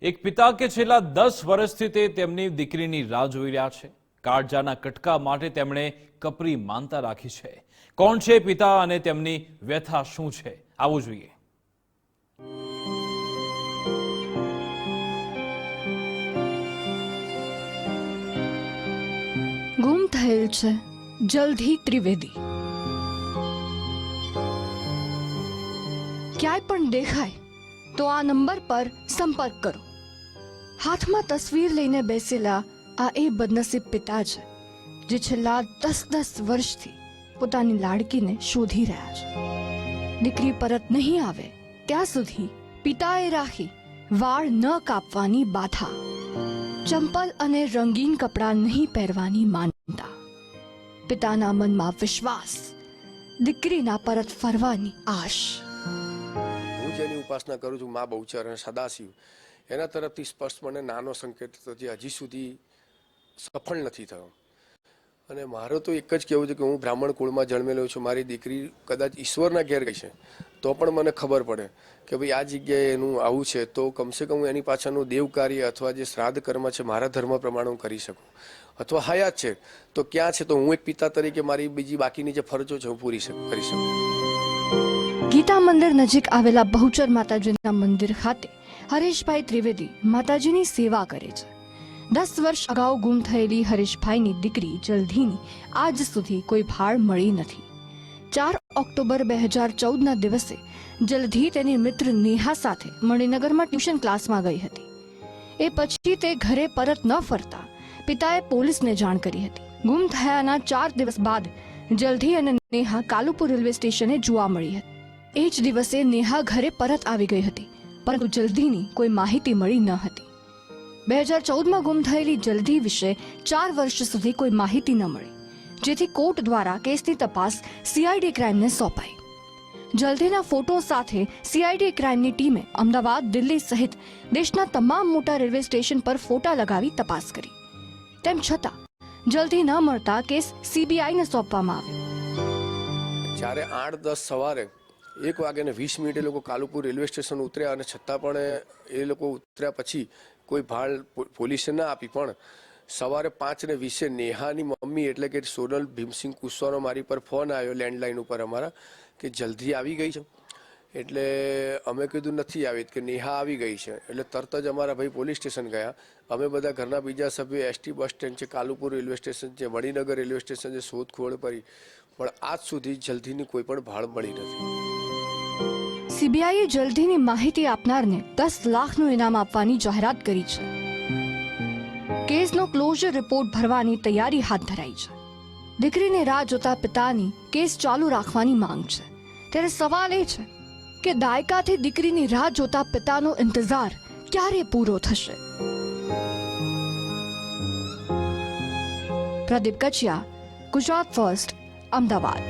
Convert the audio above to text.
એક પિતા કે છેલ્લા 10 વર્ષથી તે તેમની દીકરીની રાહ જોઈ રહ્યા છે। કાળજાના કટકા માટે તેમણે કપરી માનતા રાખી છે। કોણ છે પિતા અને તેમની વ્યથા શું છે, આવું જોઈએ। ગુમ થયેલ છે જલ્દી ત્રિવેદી। ક્યાંય પણ દેખાય તો આ નંબર પર સંપર્ક કરો। હાથમાં તસવીર લઈને બેસેલા આ એ બદનસીબ પિતા છે જે છેલ્લા 10 વર્ષથી પોતાની લાડકીને શોધી રહ્યા છે। દીકરી પરત નહીં આવે ત્યાં સુધી પિતાએ રાખી વાળ ન કાપવાની બાધા, ચંપલ અને રંગીન કપડાં નહીં પહેરવાની માનતા, પિતાના મનમાં વિશ્વાસ, દીકરીના પરત ફરવાની આશ। હું જેની ઉપાસના કરું છું મા બહુચર અને સદાશિવ, એના તરફથી સ્પષ્ટ મને નાનો સંકેત જે હજી સુધી સફળ નથી થયો। અને મારો તો એક જ કહેવું છે કે હું બ્રાહ્મણ કુળમાં જન્મેલો છું। મારી દીકરી કદાચ ઈશ્વરના ઘેર ગઈ છે તો પણ મને ખબર પડે કે ભાઈ આ જગ્યાએ એનું આવું છે, તો કમસે કમ એની પાછળનું દેવ કાર્ય અથવા જે શ્રાદ્ધ કર્મ છે મારા ધર્મ પ્રમાણે હું કરી શકું, અથવા હયાત છે તો ક્યાં છે તો હું એક પિતા તરીકે મારી બીજી બાકીની જે ફરજો છે હું પૂરી કરી શકું। ગીતા મંદિર નજીક આવેલા બહુચર માતાજીના મંદિર ખાતે હરેશભાઈ ત્રિવેદી માતાજીની સેવા કરે છે। 10 વર્ષ અગાઉ ગુમ થયેલી હરેશભાઈની દીકરી જલ્દીની આજ સુધી કોઈ ભાળ મળી નથી। 4 ઓક્ટોબર 2014ના દિવસે જલ્દી તેની મિત્ર નેહા સાથે મણિનગરમાં ટ્યુશન ક્લાસમાં ગઈ હતી। એ પછી તે ઘરે પરત ન ફરતા પિતાએ પોલીસને જાણ કરી હતી। ગુમ થયાના 4 દિવસ બાદ જલ્દી અને નેહા કાલુપુર રેલવે સ્ટેશને જોવા મળી હતી। એ જ દિવસે નેહા ઘરે પરત આવી ગઈ હતી, પરંતુ જલ્દીની કોઈ માહિતી મળી ન હતી। 2014માં ગુમ થયેલી જલ્દી વિશે 4 વર્ષ સુધી કોઈ માહિતી ન મળી, જેથી કોર્ટ દ્વારા કેસની તપાસ સીઆઈડી ક્રાઇમને સોંપાઈ। જલ્દીના ફોટો સાથે સીઆઈડી ક્રાઇમની ટીમે અમદાવાદ, દિલ્હી સહિત દેશના તમામ મોટા રેલવે સ્ટેશન પર ફોટા લગાવી તપાસ કરી। તેમ છતાં જલ્દી ન મળતા કેસ સીબીઆઈને સોંપવામાં આવ્યો। જ્યારે 8-10 સવારે 1:20 એ લોકો કાલુપુર રેલવે સ્ટેશન ઉતર્યા અને છતાં પણ એ લોકો ઉતર્યા પછી કોઈ ભાળ પોલીસે ના આપી, પણ સવારે 5:20 નેહાની મમ્મી એટલે કે સોનલ ભીમસિંહ કુશવાનો મારી પર ફોન આવ્યો લેન્ડલાઇન ઉપર અમારા કે જલ્દી આવી ગઈ છે। એટલે અમે કીધું નથી આવી, કે નેહા આવી ગઈ છે। એટલે તરત જ અમારા ભાઈ પોલીસ સ્ટેશન ગયા। અમે બધા ઘરના બીજા સભ્યો એસટી બસ સ્ટેન્ડ છે, કાલુપુર રેલવે સ્ટેશન છે, મણિનગર રેલવે સ્ટેશન છે, શોધખોળ કરી, પણ આજ સુધી જલ્દીની કોઈ પણ ભાળ મળી નથી। સીબીઆઈએ જલ્દીની માહિતી આપનારને 10 લાખનું ઇનામ આપવાની જાહેરાત કરી છે। કેસનો ક્લોઝર રિપોર્ટ ભરવાની તૈયારી હાથ ધરાઈ છે। દીકરીને રાહ જોતા પિતાની કેસ ચાલુ રાખવાની માંગ છે। ત્યારે સવાલ એ છે કે દાયકાથી દીકરીની રાહ જોતા પિતાનો ઇંતજાર ક્યારે પૂરો થશે? પ્રદીપ કચિયા, ગુજરાત ફર્સ્ટ, અમદાવાદ।